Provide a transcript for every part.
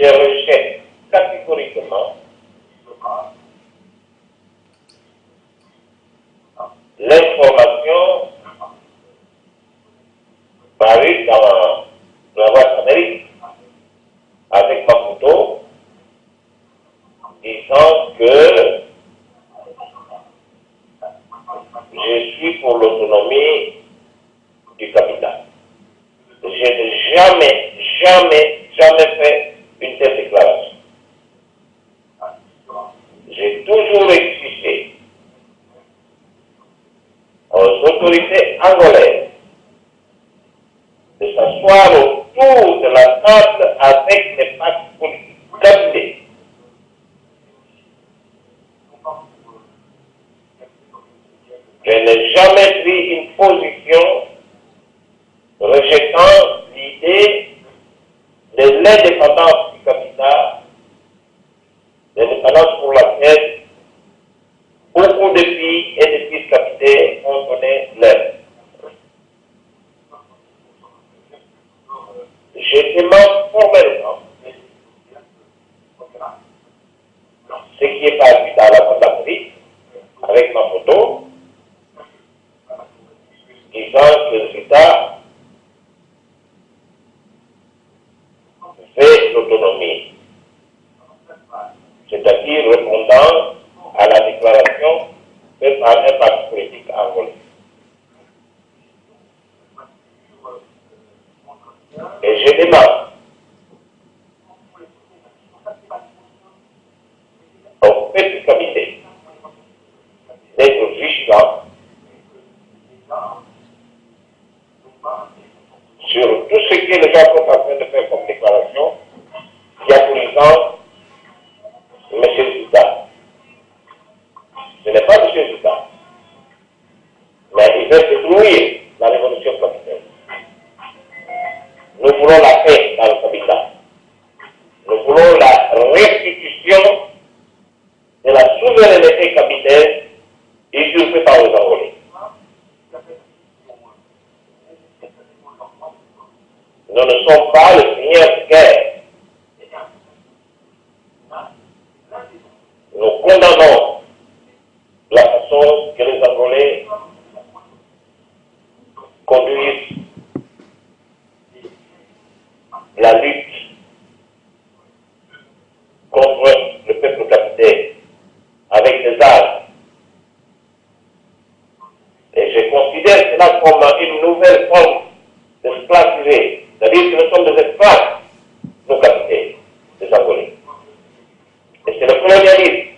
je rejette catégoriquement l'information parue dans la Voix d'Amérique avec ma photo disant que je suis pour l'autonomie du capital. Je n'ai jamais fait une telle déclaration. J'ai toujours exigé aux autorités angolaises de s'asseoir autour de la table avec les partis politiques candidats. Je n'ai jamais pris une position rejetant l'idée de l'indépendance du capital, l'indépendance pour laquelle beaucoup de filles et de fils capitaux ont donné l'aide. Je demande formellement ce qui est paru dans la fondatrice avec ma photo, disant que le résultat fait l'autonomie, c'est-à-dire répondant à la déclaration faite par un parti politique angolais. Et je demande au petit comité d'être vigilant sur tout ce que les gens sont en train de faire comme déclaration, diabolisant M. Zouta. Ce n'est pas M. Zouta, mais il veut détruire la révolution capitale. Nous voulons la paix dans le capital. Nous voulons la restitution de la souveraineté capitale usurpée par les Angolais. Nous ne sommes pas le seigneur de guerre. Nous condamnons la façon que les Angolais conduisent la lutte contre le peuple capitaine avec des armes. Et je considère cela comme une nouvelle forme d'esclavage. C'est-à-dire que nous sommes des esclaves, nos capitaines, des Angolais. Et c'est le colonialisme.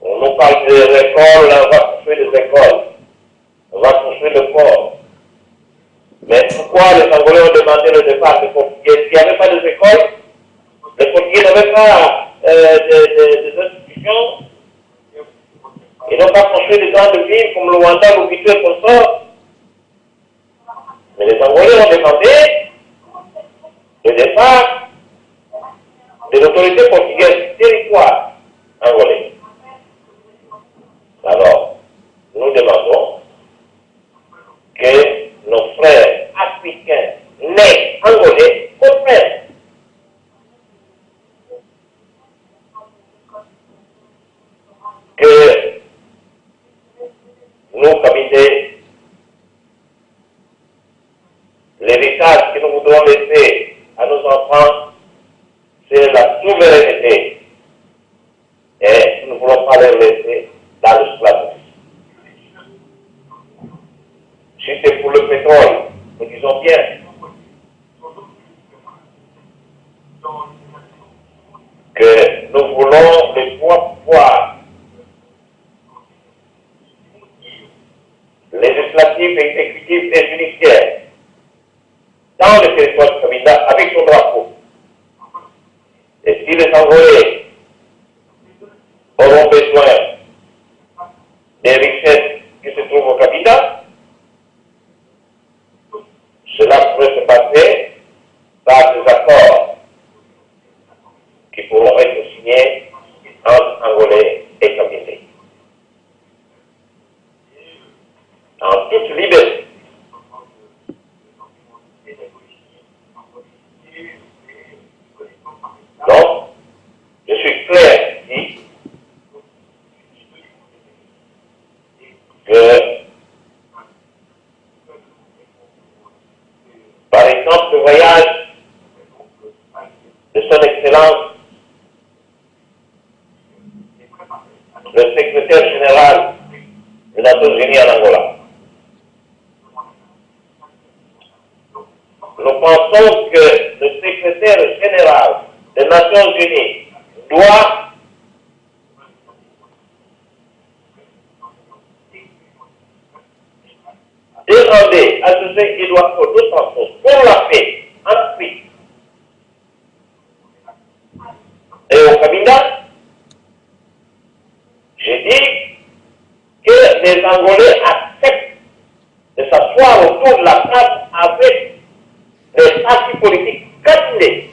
On nous parle des écoles, on va construire des écoles, on va construire le port. Mais pourquoi les Angolais ont demandé le départ des Portugais? S'il n'y avait pas d'école, les Portugais n'avaient pas des institutions, ils n'ont pas construit de grandes villes comme Luanda, Lubito et consorts. Mais les Angolais ont demandé le départ de l'autorité portugaise du territoire angolais. Alors, nous demandons que nos frères africains nés angolais comprennent que nous, capitaines, l'héritage que nous voudrons laisser à nos enfants, c'est la souveraineté. Et nous ne voulons pas les laisser dans l'esclavagisme. Si c'est pour le pétrole, nous disons bien que nous voulons le pouvoir législatif, exécutif et judiciaire dans le territoire du Cabinda avec son drapeau. Et si les Angolais auront besoin des richesses qui se trouvent au Cabinda, cela pourrait se passer par des accords qui pourront être signés entre Angolais et Cabinda. En toute liberté. exemple, le voyage de son Excellence, le secrétaire général des Nations Unies en Angola. Nous pensons que le secrétaire général des Nations Unies doit demander à ce qu'il doit faire d'autres choses pour la paix en Afrique et au Cabinda. J'ai dit que les Angolais acceptent de s'asseoir autour de la table avec les partis politiques candidats.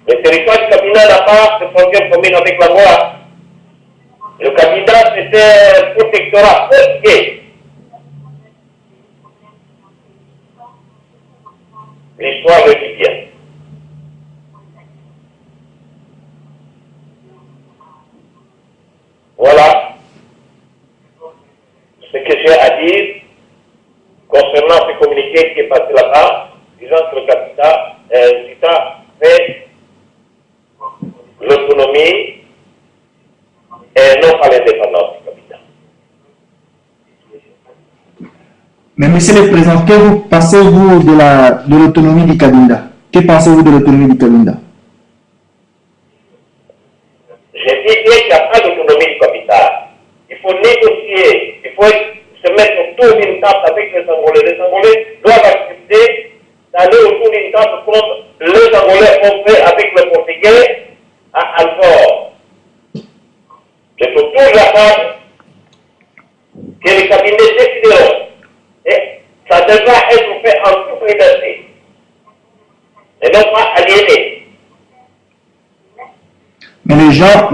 Le territoire du Cabinda n'a pas de frontière commune avec l'Angola. Le Cabinda, c'était un protectorat portugais. L'histoire le dit bien. Voilà ce que j'ai à dire concernant ce communiqué qui est passé là-bas, disant que le Cabinda fait l'autonomie et non pas l'indépendance du Cabinda. Mais Monsieur le Président, que pensez-vous de l'autonomie du Cabinda? Que pensez-vous de l'autonomie du Cabinda? J'ai dit bien qu'il n'y a pas d'autonomie du Cabinda. Il faut négocier, il faut se mettre autour d'une table avec les Angolais. Les Angolais doivent accepter d'aller autour d'une table comme les Angolais ont fait avec le Portugais à Alfort. C'est autour de la table que les cabinets décideront. Et ça devra être fait en toute liberté. Et non pas aliéné. Mais les gens,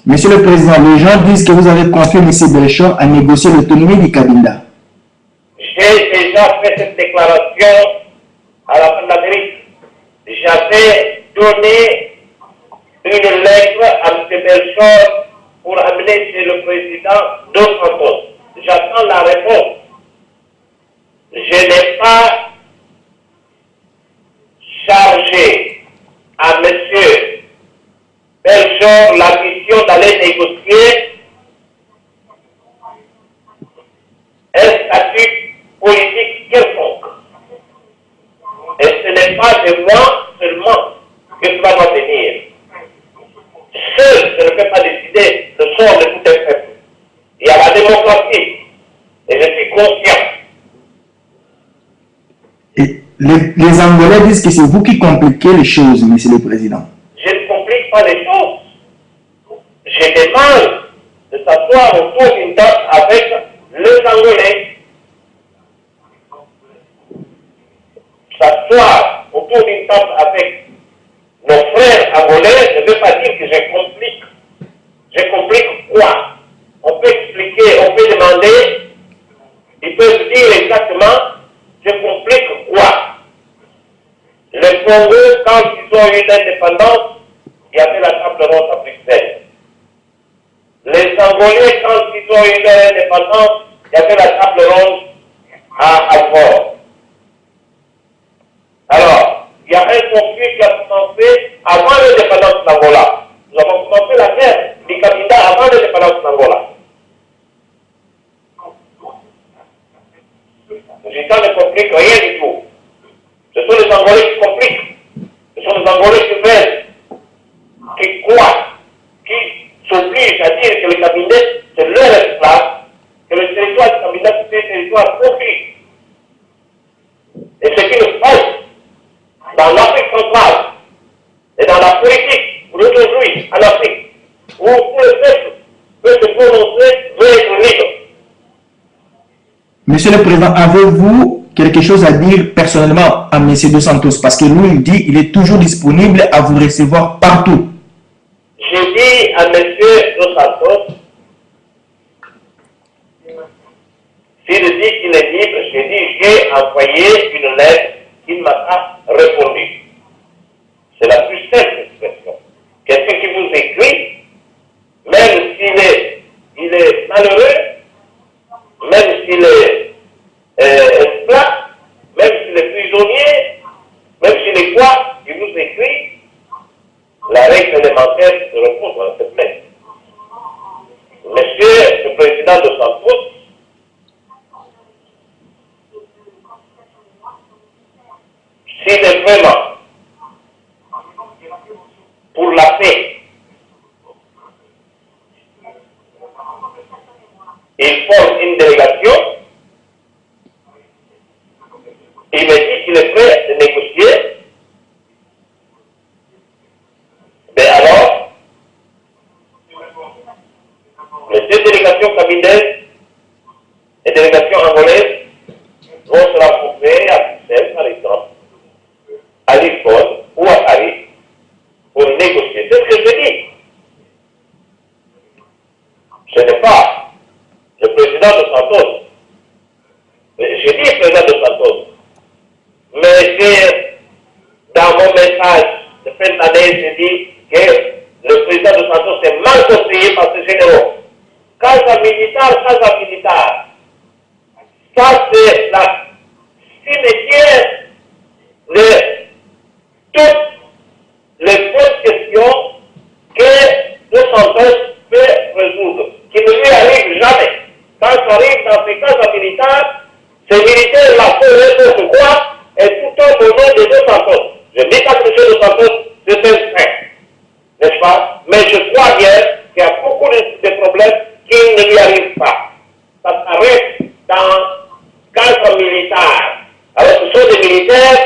Monsieur le Président, les gens disent que vous avez confié M. Belchor à négocier l'autonomie du Cabinda. J'ai déjà fait cette déclaration à la fin de l'Amérique. J'avais donné une lettre à M. Belchor pour amener chez le président Dos Santos. J'attends la réponse. Je n'ai pas chargé à M. Belchor la mission d'aller négocier un statut politique quelconque. Et ce n'est pas de moi seulement que cela doit venir. Seul je ne peux pas décider le sort de tout un peuple. Il y a la démocratie. Et je suis conscient. Et les Angolais disent que c'est vous qui compliquez les choses, Monsieur le Président. Je ne complique pas les choses. Je demande de s'asseoir autour d'une table avec les Angolais. S'asseoir autour d'une table avec nos frères angolais ne veut pas dire que je complique. Je complique quoi? On peut expliquer, on peut demander, ils peuvent dire exactement, je complique quoi? Le Congo, quand ils ont eu l'indépendance, il y avait la table ronde à Bruxelles. Les Angolais, quand ils ont eu leur indépendance, il y avait la table ronde à Alfort. Alors, il y a un conflit qui a commencé avant l'indépendance d'Angola. Nous avons commencé la guerre du Cabinda avant l'indépendance d'Angola. Les Gitans ne compliquent rien du tout. Ce sont les Angolais qui compliquent. Ce sont les Angolais qui veulent, qui croient, qui s'obligent à dire que le Cabinda, c'est leur esclave, que le territoire du Cabinda, c'est un territoire conflit. Et c'est une faute dans l'Afrique centrale et dans la politique aujourd'hui en Afrique, où tout le peuple peut se prononcer, veut être libre. Monsieur le Président, avez-vous quelque chose à dire personnellement à M. Dos Santos? Parce que lui, il dit qu'il est toujours disponible à vous recevoir partout. J'ai dit à M. Dos Santos, s'il dit qu'il est libre, j'ai dit j'ai envoyé une lettre, il m'a pas répondu. C'est la plus simple expression. Quelqu'un qui vous écrit, même s'il est malheureux, même s'il est esclave, même s'il est vraiment pour la paix, il forme une délégation. Il me dit qu'il est prêt à négocier. Mais alors, les deux délégations camerounaises et délégations angolaises vont se rencontrer à Bruxelles, par exemple, à Lisbonne ou à Paris pour négocier. C'est ce que je dis. Ce n'est pas le président de Santos. J'ai dit le président de Santos. Mais dans mon message de fin d'année, j'ai dit que le président de Santos est mal conseillé par ses généraux. Casa militar. Ça, c'est la cimetière de toutes les bonnes questions que le Santos peut résoudre, qui ne lui arrive jamais. Quand ça arrive dans ces cas militaires, ces militaires la font n'importe quoi et tout tombe au nom des deux Santos. Je ne dis pas que M. de Santos, c'est un saint, n'est-ce pas? Mais je crois bien qu'il y a beaucoup de problèmes qui ne lui arrivent pas. Ça s'arrête dans cadre militaire. Alors ce sont des militaires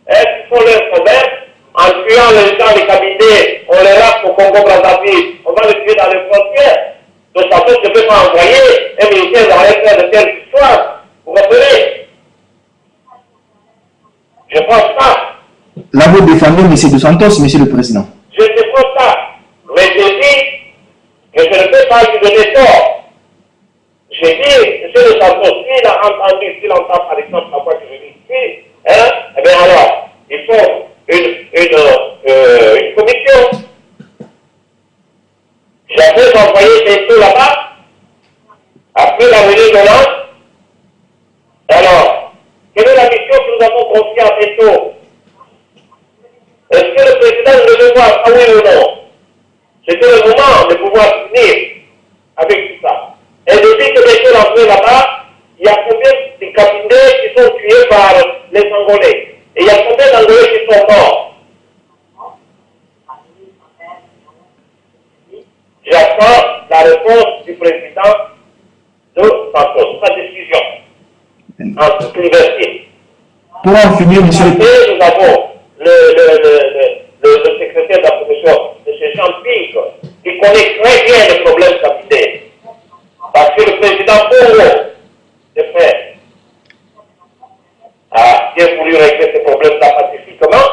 qui font leur commerce en tuant les gens des cabinets, on les rappe au Congo-Brazzaville, on va les tuer dans les frontières. Donc Santos ne peut pas envoyer un militaire dans les terres de telle histoire. Vous comprenez? Je pense pas. Là, vous défendez M. Dos Santos, M. le Président. Je ne pense pas. Mais je dis que je ne peux pas lui donner tort. J'ai dit, M. Dos Santos, s'il a entendu, s'il entend par exemple la voix que je dis ici, eh bien alors, il faut une commission. J'avais envoyé des taux là-bas, après la venue de l'Inde. Alors, quelle est la mission que nous avons confiée à Beto? Est-ce que le président devait voir, ah oui ou non? C'était le moment de pouvoir finir avec tout ça. Et depuis que Beto est entré là-bas, il y a combien de cabinets qui sont tués par les Angolais? Et il y a combien d'Angolais qui sont morts? J'attends la réponse du président de Santos, sa décision. En toute liberté. Pour en finir, monsieur le... Nous avons le secrétaire de la commission, M. Jean-Pic, qui connaît très bien les problèmes capitaines. Parce que le président Congo, de fait, a bien voulu régler ces problèmes-là pacifiquement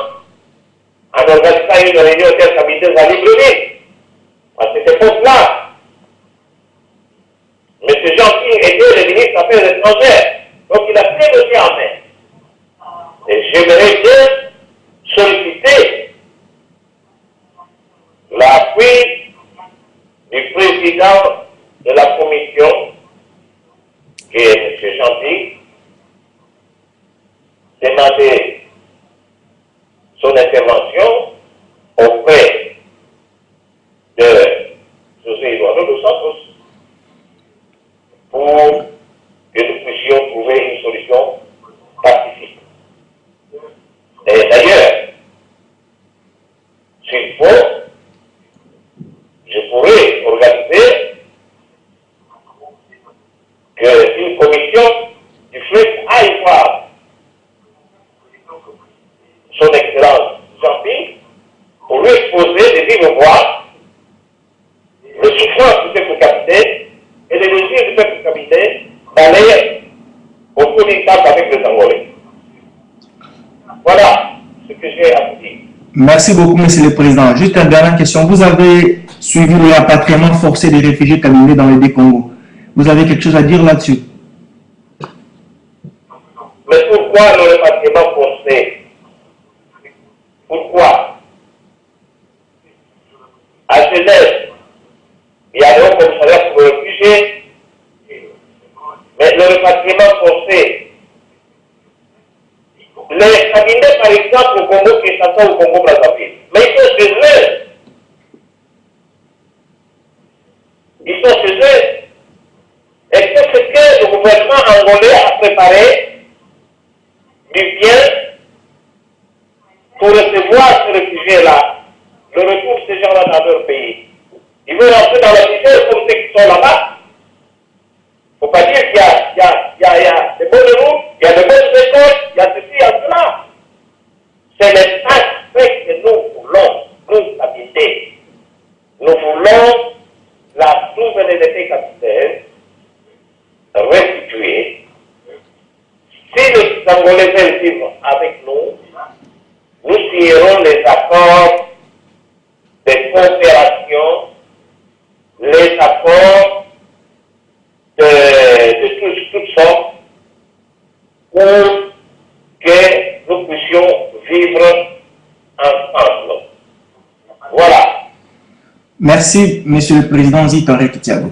en organisant une réunion intercapitaine à Libreville. À cette époque-là, M. Jean-Pic était le ministre des Affaires étrangères. Donc il a pris le dossier en main. Et j'aimerais bien solliciter l'appui du président de la commission, qui est M. Gentil, demander son intervention auprès de José Eduardo dos Santos pour que nous puissions trouver une solution pacifique. Et d'ailleurs, s'il faut, je pourrais organiser qu'une commission du FLEX aille voir son Excellence Jean-Pierre pour lui exposer de vive voix le souffrance du peuple capitaine et les désirs du peuple capitaine d'aller autour d'une table avec les Angolais. Voilà ce que j'ai à vous dire. Merci beaucoup, Monsieur le Président. Juste une dernière question. Vous avez suivi le rapatriement forcé des réfugiés camerounais dans les deux Congo. Vous avez quelque chose à dire là-dessus? Mais pourquoi le rapatriement forcé? Pourquoi? À Genève, il y a le haut commissariat pour les réfugiés, mais le rapatriement forcé, les cabinets, par exemple, au Congo Kinshasa ou au Congo Brazzaville, mais ils sont chez eux. Ils sont chez eux. Est-ce que ce que le gouvernement angolais a préparé du bien pour recevoir ces réfugiés-là, le retour de ces gens-là dans leur pays. Ils veulent rentrer dans la misère comme ceux qui sont là-bas. Il ne faut pas dire qu'il y a des bonnes routes, il y a des bonnes écoles, il y a ceci, il y a cela. C'est l'espace que nous voulons, nous habiter. Nous voulons la souveraineté capitale restituée. Si les Angolais veulent vivre avec nous, nous signerons les accords de coopération, les accords de toutes sortes, pour que nous puissions vivre ensemble. Voilà. Merci, Monsieur le Président Zitorek Thiago.